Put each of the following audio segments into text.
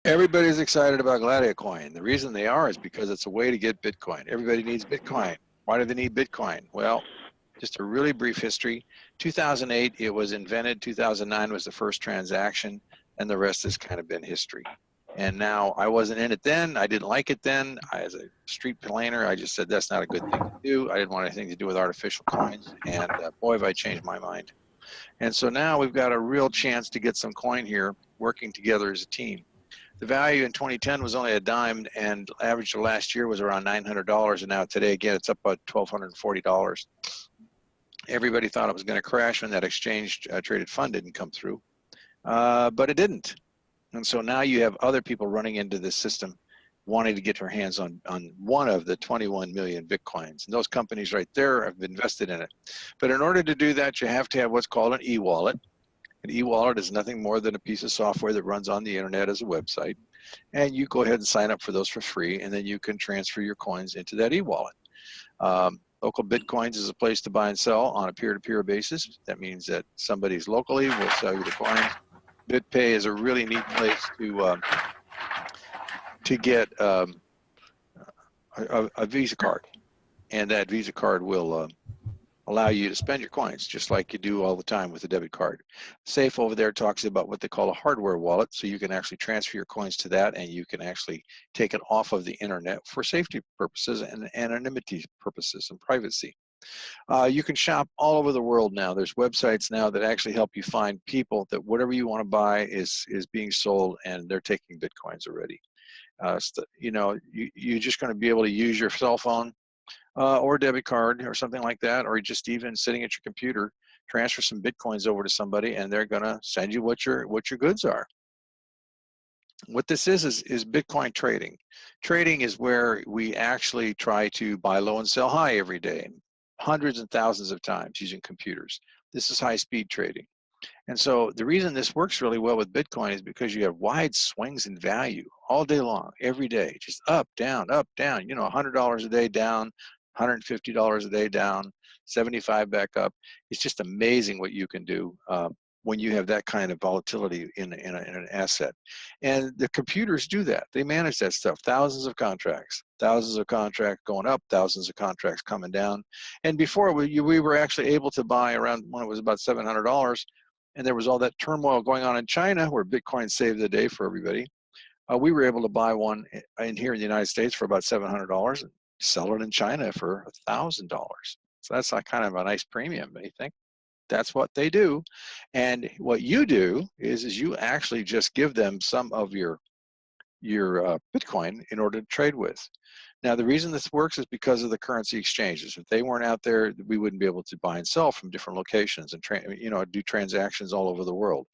Everybody's excited about GLADIACOIN. The reason they are is because it's a way to get Bitcoin. Everybody needs Bitcoin. Why do they need Bitcoin? Well, just a really brief history. 2008, it was invented. 2009 was the first transaction, and the rest has kind of been history. And now, I wasn't in it then. I didn't like it then. As a street planer, I just said that's not a good thing to do. I didn't want anything to do with artificial coins. And boy, have I changed my mind. And so now we've got a real chance to get some coin here working together as a team. The value in 2010 was only a dime, and average of last year was around $900, and now today, again, it's up about $1,240. Everybody thought it was going to crash when that exchange traded fund didn't come through, but it didn't. And so now you have other people running into this system wanting to get their hands on one of the 21 million Bitcoins. And those companies right there have invested in it. But in order to do that, you have to have what's called an e-wallet. An e-wallet is nothing more than a piece of software that runs on the internet as a website. And you go ahead and sign up for those for free, and then you can transfer your coins into that e-wallet. Local Bitcoins is a place to buy and sell on a peer-to-peer basis. That means that somebody's locally will sell you the coins. BitPay is a really neat place to get a Visa card, and that Visa card will allow you to spend your coins just like you do all the time with a debit card. Safe over there talks about what they call a hardware wallet, so you can actually transfer your coins to that, and you can actually take it off of the internet for safety purposes and anonymity purposes and privacy. You can shop all over the world now. There's websites now that actually help you find people that whatever you want to buy is being sold, and they're taking Bitcoins already. You know, you're just going to be able to use your cell phone or a debit card or something like that, or just even sitting at your computer, transfer some Bitcoins over to somebody, and they're going to send you what your goods are. What this is Bitcoin trading. Trading is where we actually try to buy low and sell high every day, hundreds and thousands of times using computers. This is high-speed trading. And so the reason this works really well with Bitcoin is because you have wide swings in value all day long, every day, just up, down, you know, $100 a day down, $150 a day down, 75 back up. It's just amazing what you can do when you have that kind of volatility in an asset. And the computers do that. They manage that stuff, thousands of contracts going up, thousands of contracts coming down. And before we were actually able to buy around when it was about $700, and there was all that turmoil going on in China where Bitcoin saved the day for everybody. We were able to buy one in here in the United States for about $700 and sell it in China for $1,000. So that's like kind of a nice premium, don't you think? That's what they do. And what you do is you actually just give them some of your Bitcoin in order to trade with. Now, the reason this works is because of the currency exchanges. If they weren't out there, we wouldn't be able to buy and sell from different locations and do transactions all over the world.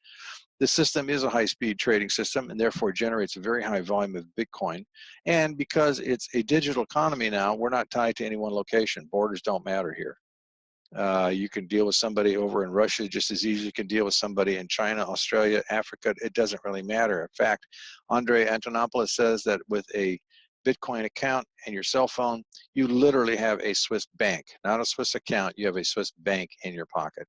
This system is a high-speed trading system and therefore generates a very high volume of Bitcoin. And because it's a digital economy now, we're not tied to any one location. Borders don't matter here. You can deal with somebody over in Russia just as easily as you can deal with somebody in China, Australia, Africa. It doesn't really matter. In fact, Andre Antonopoulos says that with a Bitcoin account and your cell phone, you literally have a Swiss bank, not a Swiss account. You have a Swiss bank in your pocket.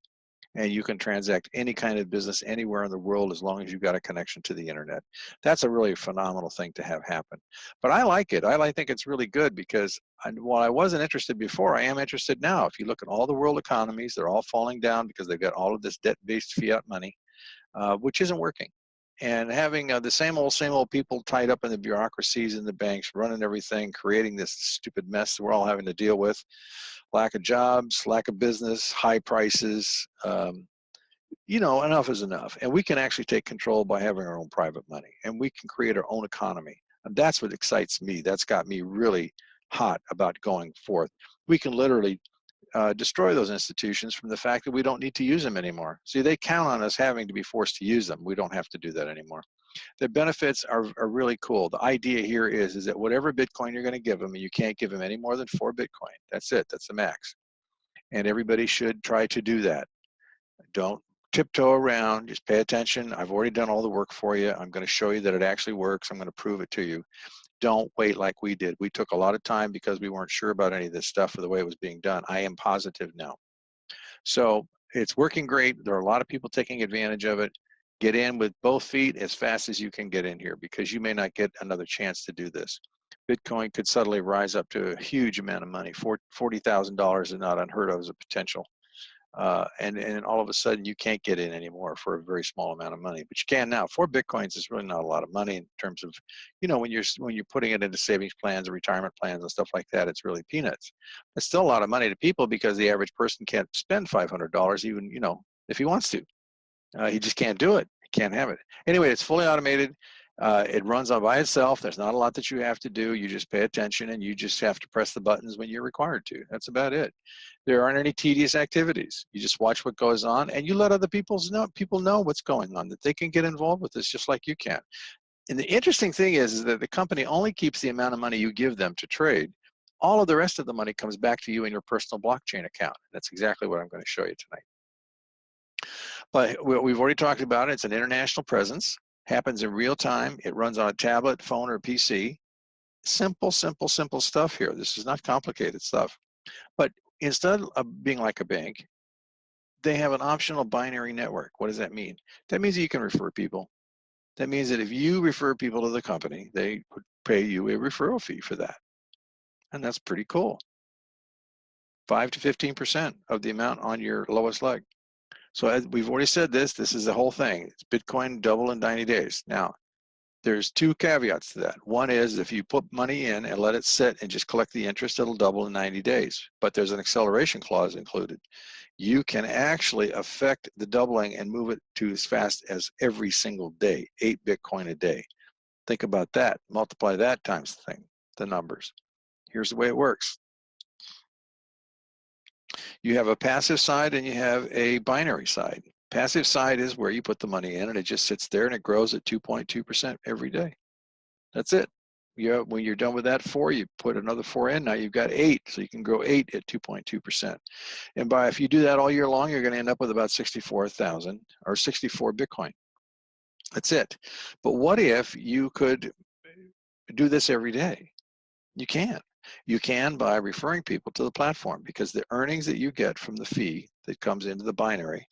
And you can transact any kind of business anywhere in the world as long as you've got a connection to the internet. That's a really phenomenal thing to have happen. But I like it. I think it's really good because while I wasn't interested before, I am interested now. If you look at all the world economies, they're all falling down because they've got all of this debt-based fiat money, which isn't working. And having the same old people tied up in the bureaucracies in the banks, running everything, creating this stupid mess that we're all having to deal with. Lack of jobs, lack of business, high prices, you know, enough is enough. And we can actually take control by having our own private money, and we can create our own economy. And that's what excites me. That's got me really hot about going forth. We can literally destroy those institutions from the fact that we don't need to use them anymore. See, they count on us having to be forced to use them. We don't have to do that anymore. The benefits are really cool. The idea here is that whatever Bitcoin you're going to give them, and you can't give them any more than 4 Bitcoin. That's it. That's the max. And everybody should try to do that. Don't tiptoe around. Just pay attention. I've already done all the work for you. I'm going to show you that it actually works. I'm going to prove it to you. Don't wait like we did. We took a lot of time because we weren't sure about any of this stuff or the way it was being done. I am positive now. So it's working great. There are a lot of people taking advantage of it. Get in with both feet as fast as you can get in here, because you may not get another chance to do this. Bitcoin could suddenly rise up to a huge amount of money. $40,000 is not unheard of as a potential. And all of a sudden you can't get in anymore for a very small amount of money, but you can now. 4 Bitcoins is really not a lot of money in terms of, when you're putting it into savings plans and retirement plans and stuff like that, it's really peanuts. It's still a lot of money to people, because the average person can't spend $500 even, if he wants to. He just can't do it. He can't have it. Anyway, it's fully automated. It runs on by itself. There's not a lot that you have to do. You just pay attention, and you just have to press the buttons when you're required to. That's about it. There aren't any tedious activities. You just watch what goes on, and you let other people know what's going on, that they can get involved with this just like you can. And the interesting thing is that the company only keeps the amount of money you give them to trade. All of the rest of the money comes back to you in your personal blockchain account. That's exactly what I'm going to show you tonight. But we've already talked about it. It's an international presence. Happens in real time. It runs on a tablet, phone, or PC. Simple, simple, simple stuff here. This is not complicated stuff. But instead of being like a bank, they have an optional binary network. What does that mean? That means that you can refer people. That means that if you refer people to the company, they would pay you a referral fee for that. And that's pretty cool. 5 to 15% of the amount on your lowest leg. So as we've already said this is the whole thing. It's Bitcoin double in 90 days. Now, there's 2 caveats to that. One is if you put money in and let it sit and just collect the interest, it'll double in 90 days. But there's an acceleration clause included. You can actually affect the doubling and move it to as fast as every single day, 8 Bitcoin a day. Think about that. Multiply that times the numbers. Here's the way it works. You have a passive side and you have a binary side. Passive side is where you put the money in and it just sits there and it grows at 2.2% every day. That's it. When you're done with that 4, you put another 4 in. Now you've got 8, so you can grow 8 at 2.2%. And if you do that all year long, you're going to end up with about 64,000 or 64 Bitcoin. That's it. But what if you could do this every day? You can. You can by referring people to the platform, because the earnings that you get from the fee that comes into the binary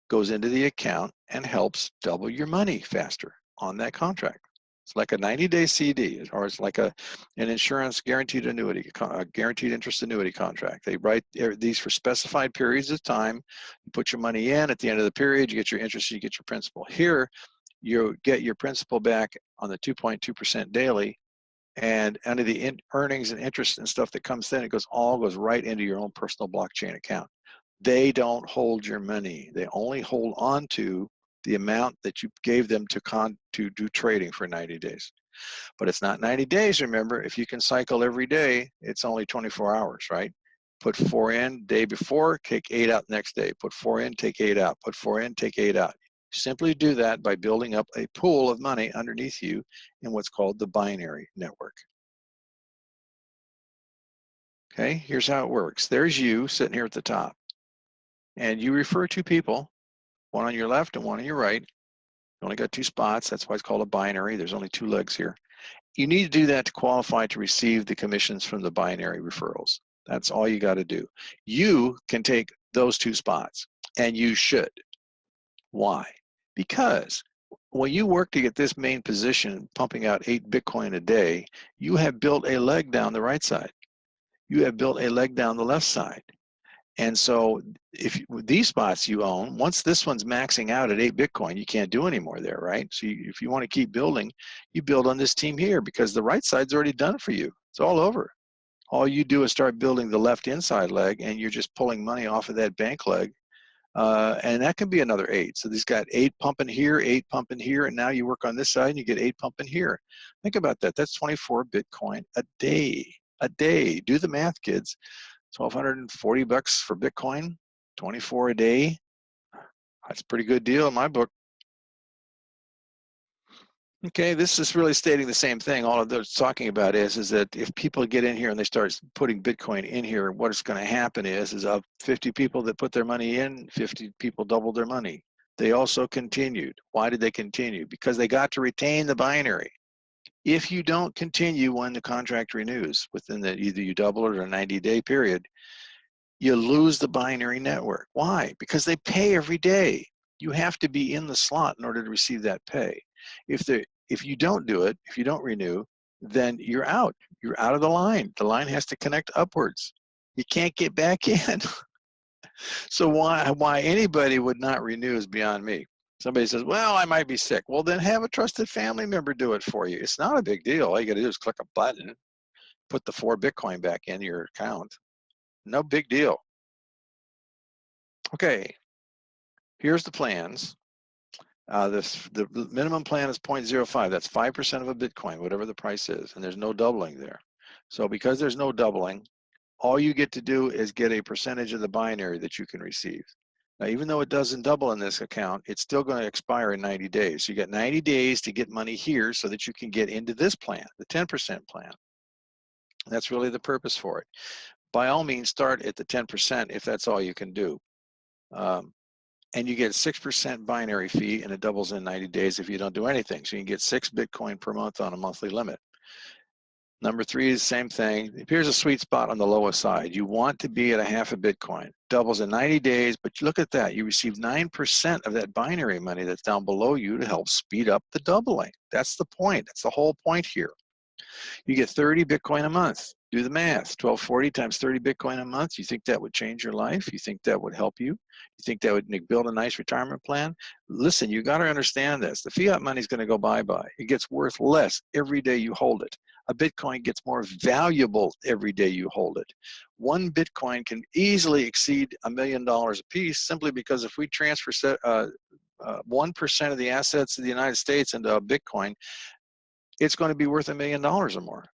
goes into the account and helps double your money faster on that contract. It's like a 90-day CD, or it's like an insurance guaranteed annuity, a guaranteed interest annuity contract. They write these for specified periods of time. You put your money in. At the end of the period, you get your interest, you get your principal. Here, you get your principal back on the 2.2% daily. And under the earnings and interest and stuff that comes in, it all goes right into your own personal blockchain account. They don't hold your money. They only hold on to the amount that you gave them to do trading for 90 days. But it's not 90 days, remember. If you can cycle every day, it's only 24 hours, right? Put 4 in day before, take 8 out next day. Put 4 in, take 8 out. Put 4 in, take 8 out. Simply do that by building up a pool of money underneath you in what's called the binary network. Okay, here's how it works. There's you sitting here at the top. And you refer 2 people, one on your left and one on your right. You only got 2 spots. That's why it's called a binary. There's only 2 legs here. You need to do that to qualify to receive the commissions from the binary referrals. That's all you got to do. You can take those 2 spots, and you should. Why? Because when you work to get this main position, pumping out 8 Bitcoin a day, you have built a leg down the right side. You have built a leg down the left side. And so these spots you own, once this one's maxing out at 8 Bitcoin, you can't do any more there, right? So if you want to keep building, you build on this team here, because the right side's already done it for you. It's all over. All you do is start building the left inside leg, and you're just pulling money off of that bank leg. And that can be another 8. So these got 8 pumping here, 8 pumping here, and now you work on this side and you get 8 pumping here. Think about that. That's 24 Bitcoin a day. A day. Do the math, kids. $1,240 for Bitcoin, 24 a day. That's a pretty good deal in my book. Okay, this is really stating the same thing. All of those talking about is that if people get in here and they start putting Bitcoin in here, what's going to happen is of 50 people that put their money in, 50 people doubled their money. They also continued. Why did they continue? Because they got to retain the binary. If you don't continue when the contract renews, within either you double it or a 90-day period, you lose the binary network. Why? Because they pay every day. You have to be in the slot in order to receive that pay. If you don't do it, if you don't renew, then you're out. You're out of the line. The line has to connect upwards. You can't get back in. So why anybody would not renew is beyond me. Somebody says, well, I might be sick. Well, then have a trusted family member do it for you. It's not a big deal. All you got to do is click a button, put the 4 Bitcoin back in your account. No big deal. Okay, here's the plans. The minimum plan is 0.05. That's 5% of a Bitcoin, whatever the price is, and there's no doubling there. So because there's no doubling, all you get to do is get a percentage of the binary that you can receive. Now, even though it doesn't double in this account, it's still going to expire in 90 days. So you get 90 days to get money here so that you can get into this plan, the 10% plan. That's really the purpose for it. By all means, start at the 10% if that's all you can do. And you get 6% binary fee, and it doubles in 90 days if you don't do anything. So you can get 6 Bitcoin per month on a monthly limit. Number 3 is the same thing. Here's a sweet spot on the lowest side. You want to be at a half a Bitcoin. Doubles in 90 days, but look at that. You receive 9% of that binary money that's down below you to help speed up the doubling. That's the point. That's the whole point here. You get 30 Bitcoin a month. Do the math. 1240 times 30 Bitcoin a month. You think that would change your life? You think that would help you? You think that would build a nice retirement plan? Listen, you got to understand this. The fiat money is going to go bye-bye. It gets worth less every day you hold it. A Bitcoin gets more valuable every day you hold it. 1 Bitcoin can easily exceed $1 million a piece simply because if we transfer 1% of the assets of the United States into a Bitcoin, it's going to be worth $1 million or more.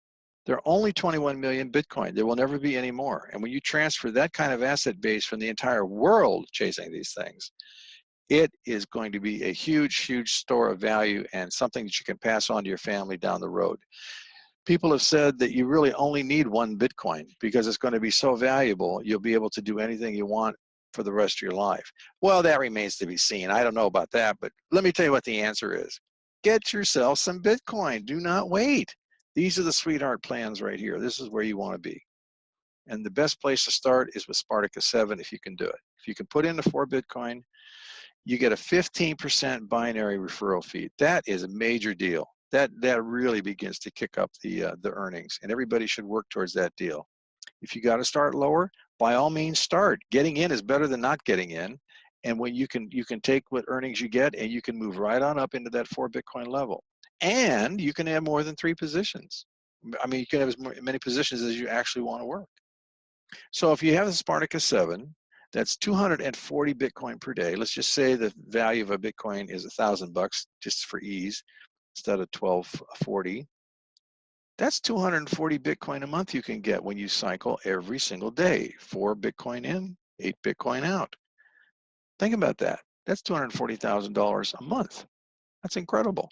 There are only 21 million Bitcoin. There will never be any more. And when you transfer that kind of asset base from the entire world chasing these things, it is going to be a huge, huge store of value and something that you can pass on to your family down the road. People have said that you really only need 1 Bitcoin because it's going to be so valuable, you'll be able to do anything you want for the rest of your life. Well, that remains to be seen. I don't know about that, but let me tell you what the answer is. Get yourself some Bitcoin. Do not wait. These are the sweetheart plans right here. This is where you want to be. And the best place to start is with Spartacus 7 if you can do it. If you can put in the 4 Bitcoin, you get a 15% binary referral fee. That is a major deal. That really begins to kick up the earnings, and everybody should work towards that deal. If you got to start lower, by all means start. Getting in is better than not getting in. And when you can take what earnings you get and you can move right on up into that 4 Bitcoin level. And you can have more than 3 positions. I mean, you can have as many positions as you actually want to work. So if you have the Spartacus 7, that's 240 Bitcoin per day. Let's just say the value of a Bitcoin is $1,000 just for ease instead of 1240. That's 240 Bitcoin a month you can get when you cycle every single day. 4 Bitcoin in, 8 Bitcoin out. Think about that. That's $240,000 a month. That's incredible.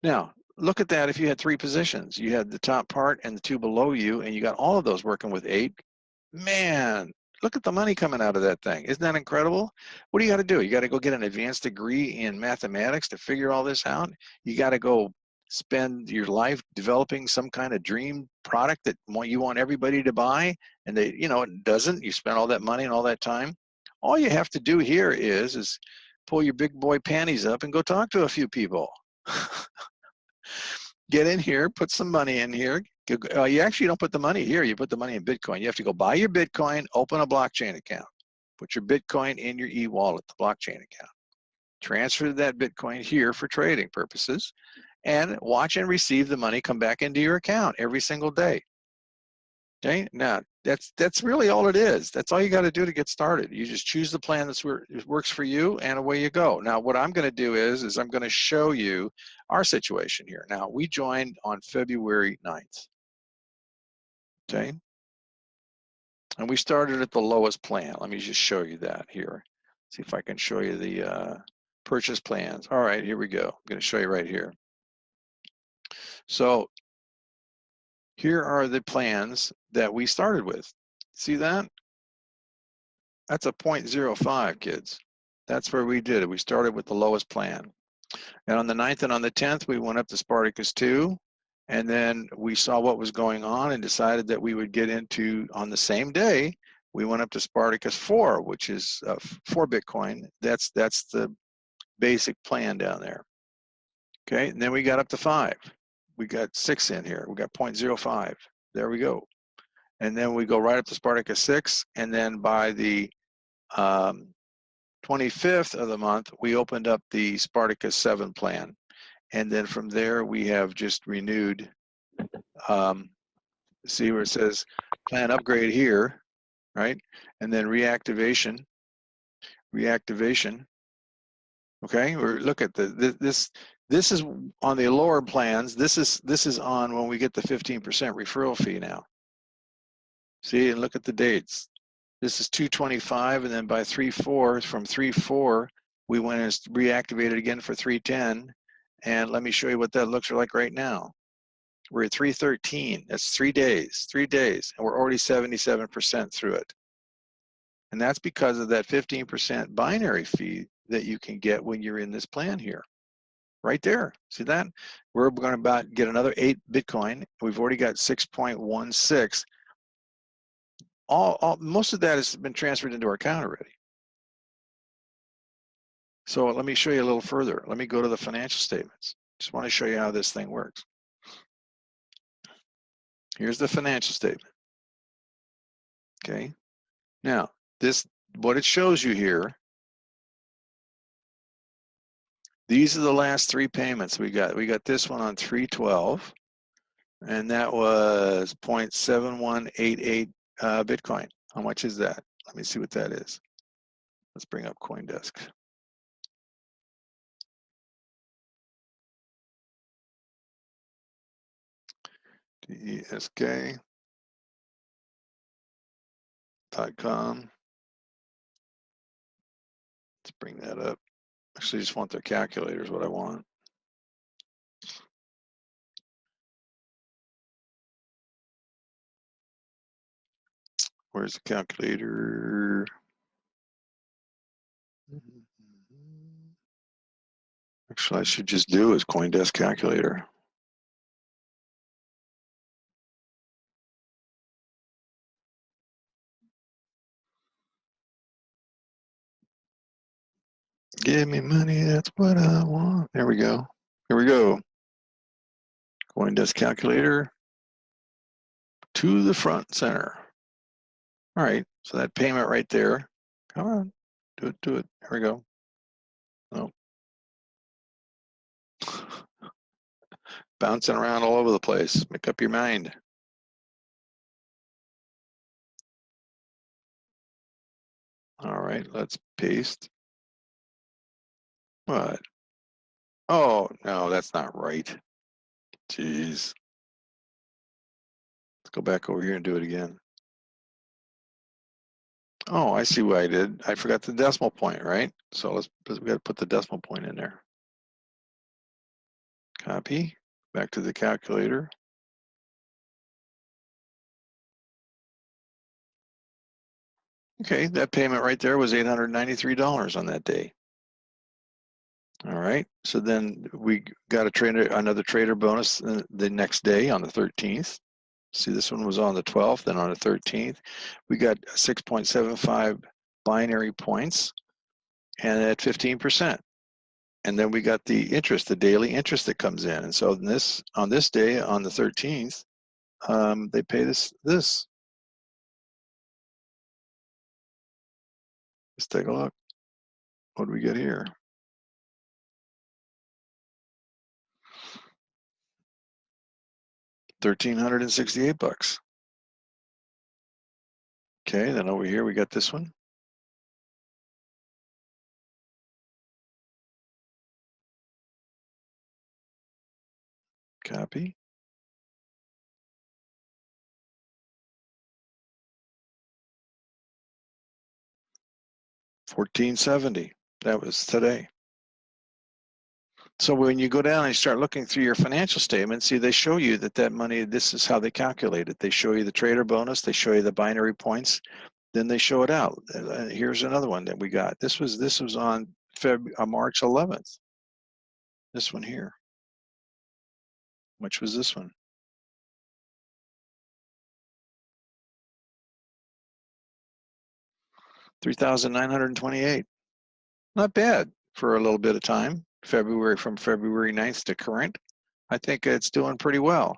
Now, look at that if you had 3 positions. You had the top part and the 2 below you, and you got all of those working with 8. Man, look at the money coming out of that thing. Isn't that incredible? What do you got to do? You got to go get an advanced degree in mathematics to figure all this out. You got to go spend your life developing some kind of dream product that you want everybody to buy, and they, it doesn't. You spend all that money and all that time. All you have to do here is pull your big boy panties up and go talk to a few people. Get in here, put some money in here. You actually don't put the money here. You put the money in Bitcoin. You have to go buy your Bitcoin, open a blockchain account. Put your Bitcoin in your e-wallet, the blockchain account. Transfer that Bitcoin here for trading purposes, and watch and receive the money come back into your account every single day. Okay, now that's really all it is. That's all you got to do to get started. You just choose the plan that works for you, and away you go. Now, what I'm going to do is I'm going to show you our situation here. Now, we joined on February 9th. Okay, and we started at the lowest plan. Let me just show you that here. See if I can show you the purchase plans. All right, here we go. I'm going to show you right here. So here are the plans that we started with. See that? That's a 0.05, kids. That's where we did it. We started with the lowest plan. And on the 9th and on the 10th, we went up to Spartacus 2. And then we saw what was going on and decided that we would get into, on the same day, we went up to Spartacus 4, which is 4 Bitcoin. That's the basic plan down there. Okay, and then we got up to 5. We got 6 in here. We got 0.05. There we go. And then we go right up to Spartacus 6, and then by the 25th of the month, we opened up the Spartacus 7 plan. And then from there, we have just renewed, see where it says plan upgrade here, right? And then reactivation, okay? Or look at this is on the lower plans. This is on when we get the 15% referral fee now. See, and look at the dates. This is 225, and then by 3/4, from 3/4, we went and reactivated again for 310. And let me show you what that looks like right now. We're at 313. That's 3 days, and we're already 77% through it. And that's because of that 15% binary fee that you can get when you're in this plan here. Right there. See that? We're going to about get another 8 Bitcoin. We've already got 6.16. Most of that has been transferred into our account already. So let me show you a little further. Let me go to the financial statements. Just want to show you how this thing works. Here's the financial statement. Okay. Now, what it shows you here, these are the last 3 payments we got. We got this one on 3/12, and that was 0.7188 Bitcoin. How much is that? Let me see what that is. Let's bring up CoinDesk. DESK.com. Let's bring that up. Actually, I just want their calculator is what I want. Where's the calculator? Actually, I should just do is CoinDesk calculator. Give me money, that's what I want. There we go. Here we go. CoinDesk calculator to the front center. All right, so that payment right there. Come on, do it. Here we go. Nope. Bouncing around all over the place. Make up your mind. All right, let's paste. What? Oh, no, that's not right. Jeez. Let's go back over here and do it again. Oh, I see what I did. I forgot the decimal point, right? So we got to put the decimal point in there. Copy, back to the calculator. Okay, that payment right there was $893 on that day. All right, so then we got another trader bonus the next day on the 13th. See, this one was on the 12th, then on the 13th. We got 6.75 binary points and at 15%. And then we got the interest, the daily interest that comes in. And so on this day, on the 13th, they pay this. Let's take a look. What do we get here? $1,368. Okay, then over here we got this one. Copy. $1,470. That was today. So when you go down and you start looking through your financial statements, see, they show you that money, this is how they calculate it. They show you the trader bonus, they show you the binary points, then they show it out. Here's another one that we got. This was on March 11th. This one here. Which was this one? 3,928. Not bad for a little bit of time. From February 9th to current, I think it's doing pretty well.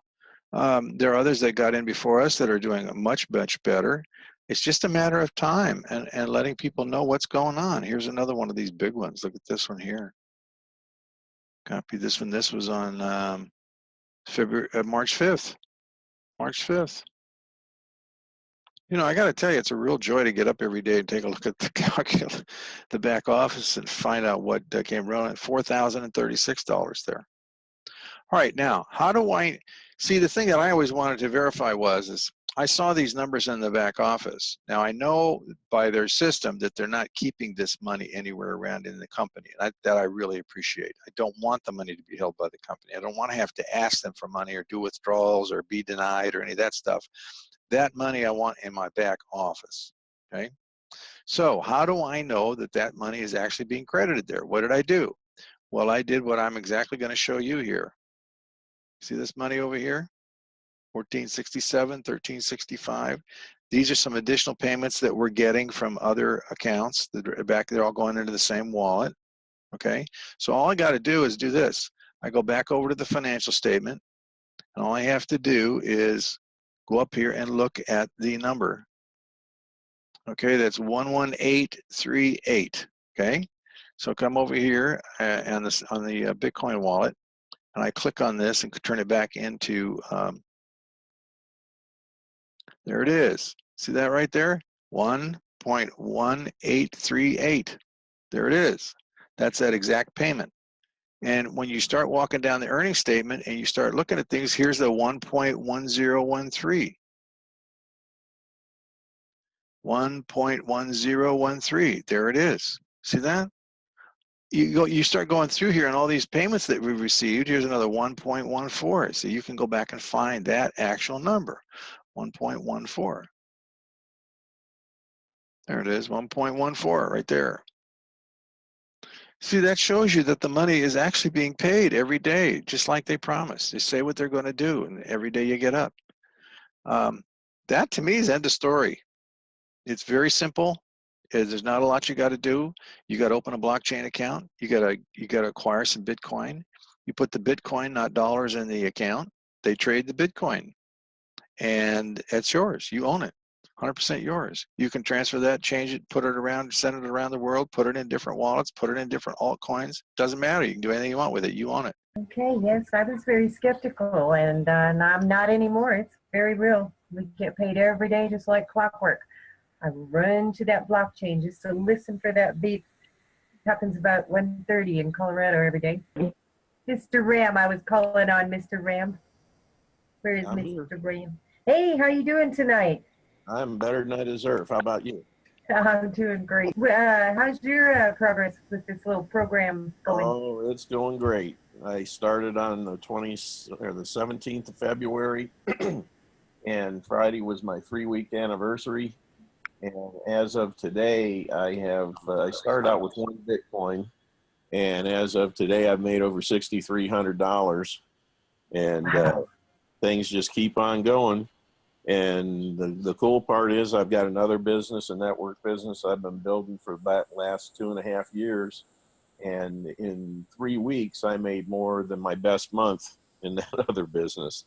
There are others that got in before us that are doing much, much better. It's just a matter of time and letting people know what's going on. Here's another one of these big ones. Look at this one here. Copy this one. This was on March 5th. March 5th. You know, I got to tell you, it's a real joy to get up every day and take a look at the back office and find out what came running. $4,036 there. All right, now, how do I see? The thing that I always wanted to verify is I saw these numbers in the back office. Now, I know by their system that they're not keeping this money anywhere around in the company, and that I really appreciate. I don't want the money to be held by the company. I don't want to have to ask them for money or do withdrawals or be denied or any of that stuff. That money I want in my back office, okay? So how do I know that that money is actually being credited there? What did I do? Well, I did what I'm exactly going to show you here. See this money over here? 1467, 1365. These are some additional payments that we're getting from other accounts that are back. They're all going into the same wallet, okay? So all I got to do is do this. I go back over to the financial statement, and all I have to do is go up here and look at the number. Okay, that's 11838. Okay, so come over here on the Bitcoin wallet, and I click on this and turn it back into. There it is. See that right there? 1.1838. There it is. That's that exact payment. And when you start walking down the earnings statement and you start looking at things, here's the 1.1013. 1.1013. There it is. See that? You start going through here and all these payments that we've received. Here's another 1.14. So you can go back and find that actual number, 1.14. There it is, 1.14 right there. See, that shows you that the money is actually being paid every day, just like they promised. They say what they're going to do, and every day you get up. That to me is end of story. It's very simple. There's not a lot you got to do. You got to open a blockchain account. You got to acquire some Bitcoin. You put the Bitcoin, not dollars, in the account. They trade the Bitcoin, and it's yours. You own it, 100% yours. You can transfer that, change it, put it around, send it around the world, put it in different wallets, put it in different altcoins. Doesn't matter. You can do anything you want with it. You own it. Okay. Yes, I was very skeptical, and I'm not anymore. It's very real. We get paid every day, just like clockwork. I run to that blockchain just to listen for that beep. It happens about 1:30 in Colorado every day. Mr. Ram, I was calling on Mr. Ram. Where is Mr. Ram? Hey, how you doing tonight? I'm better than I deserve. How about you? I'm doing great. How's your progress with this little program going? Oh, it's going great. I started on the 17th of February, and Friday was my 3-week anniversary. And as of today, I started out with 1 Bitcoin, and as of today, I've made over $6,300, and Wow. Things just keep on going. And the cool part is I've got another business, a network business I've been building for the last 2.5 years. And in 3 weeks, I made more than my best month in that other business.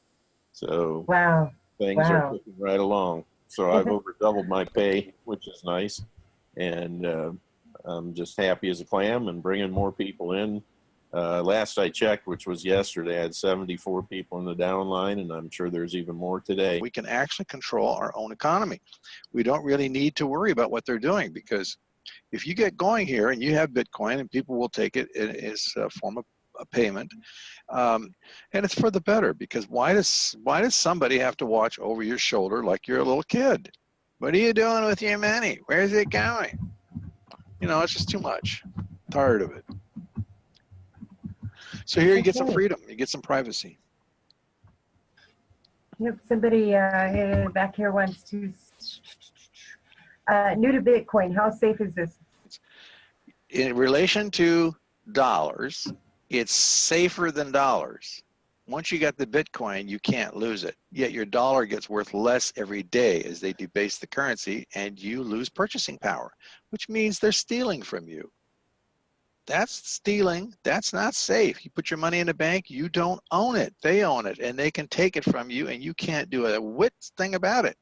So Wow. things are clicking right along. So I've over doubled my pay, which is nice. And I'm just happy as a clam and bringing more people in. Last I checked, which was yesterday, I had 74 people in the downline, and I'm sure there's even more today. We can actually control our own economy. We don't really need to worry about what they're doing, because if you get going here and you have Bitcoin and people will take it as a form of a payment, and it's for the better, because why does somebody have to watch over your shoulder like you're a little kid? What are you doing with your money? Where's it going? You know, it's just too much. Tired of it. So here you get some freedom. You get some privacy. Yep, somebody back here wants to, new to Bitcoin, how safe is this? In relation to dollars, it's safer than dollars. Once you got the Bitcoin, you can't lose it. Yet your dollar gets worth less every day as they debase the currency, and you lose purchasing power, which means they're stealing from you. That's stealing. That's not safe. You put your money in the bank, you don't own it. They own it, and they can take it from you, and you can't do a whit thing about it.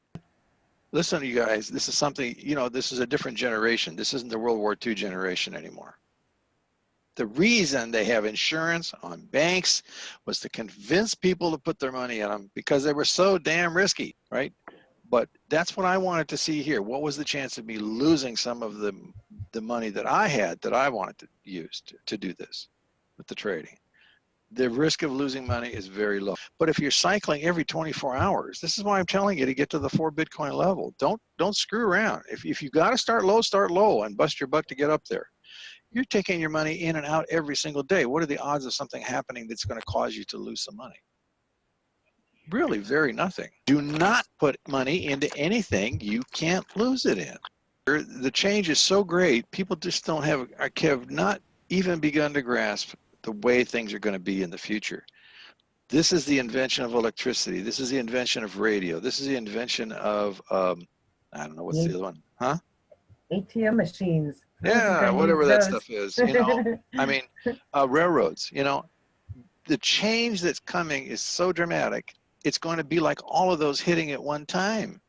Listen, you guys, this is something, you know, this is a different generation. This isn't the World War II generation anymore. The reason they have insurance on banks was to convince people to put their money in them because they were so damn risky, right? But that's what I wanted to see here. What was the chance of me losing some of the money that I had that I wanted to use to do this with the trading? The risk of losing money is very low. But if you're cycling every 24 hours, this is why I'm telling you to get to the 4 Bitcoin level. Don't screw around. If you got to start low and bust your butt to get up there. You're taking your money in and out every single day. What are the odds of something happening that's going to cause you to lose some money? Really, very nothing. Do not put money into anything you can't lose it in. The change is so great, people just don't have not even begun to grasp the way things are going to be in the future. This is the invention of electricity. This is the invention of radio. This is the invention of, I don't know, what's the other one? Huh? ATM machines. Yeah, whatever that stuff is, you know. I mean, railroads, you know. The change that's coming is so dramatic, it's going to be like all of those hitting at one time.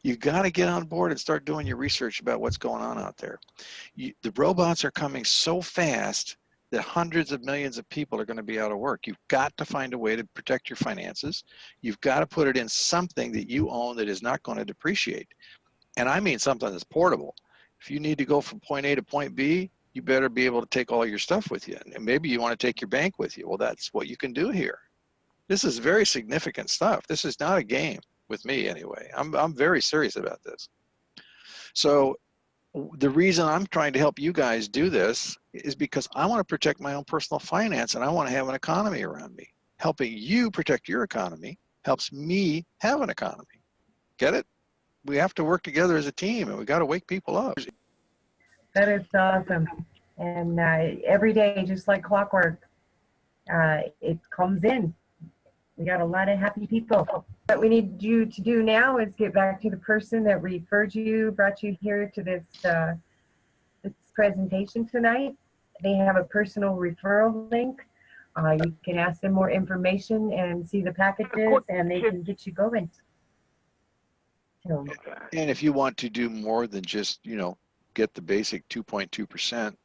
You got to get on board and start doing your research about what's going on out there. The robots are coming so fast that hundreds of millions of people are going to be out of work. You've got to find a way to protect your finances. You've got to put it in something that you own that is not going to depreciate. And I mean something that's portable. If you need to go from point A to point B, you better be able to take all your stuff with you. And maybe you want to take your bank with you. Well, that's what you can do here. This is very significant stuff. This is not a game with me anyway. I'm very serious about this. So the reason I'm trying to help you guys do this is because I want to protect my own personal finance and I want to have an economy around me. Helping you protect your economy helps me have an economy. Get it? We have to work together as a team, and we got to wake people up. That is awesome. And every day, just like clockwork, it comes in. We got a lot of happy people. What we need you to do now is get back to the person that referred you, brought you here to this this presentation tonight. They have a personal referral link. You can ask them more information and see the packages, and they can get you going. So, and if you want to do more than just, you know, get the basic 2.2%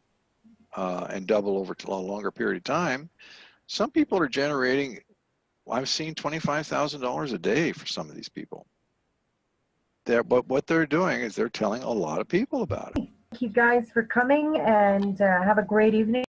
and double over to a longer period of time, some people are generating, I've seen $25,000 a day for some of these people. But what they're doing is they're telling a lot of people about it. thank you guys for coming, and have a great evening.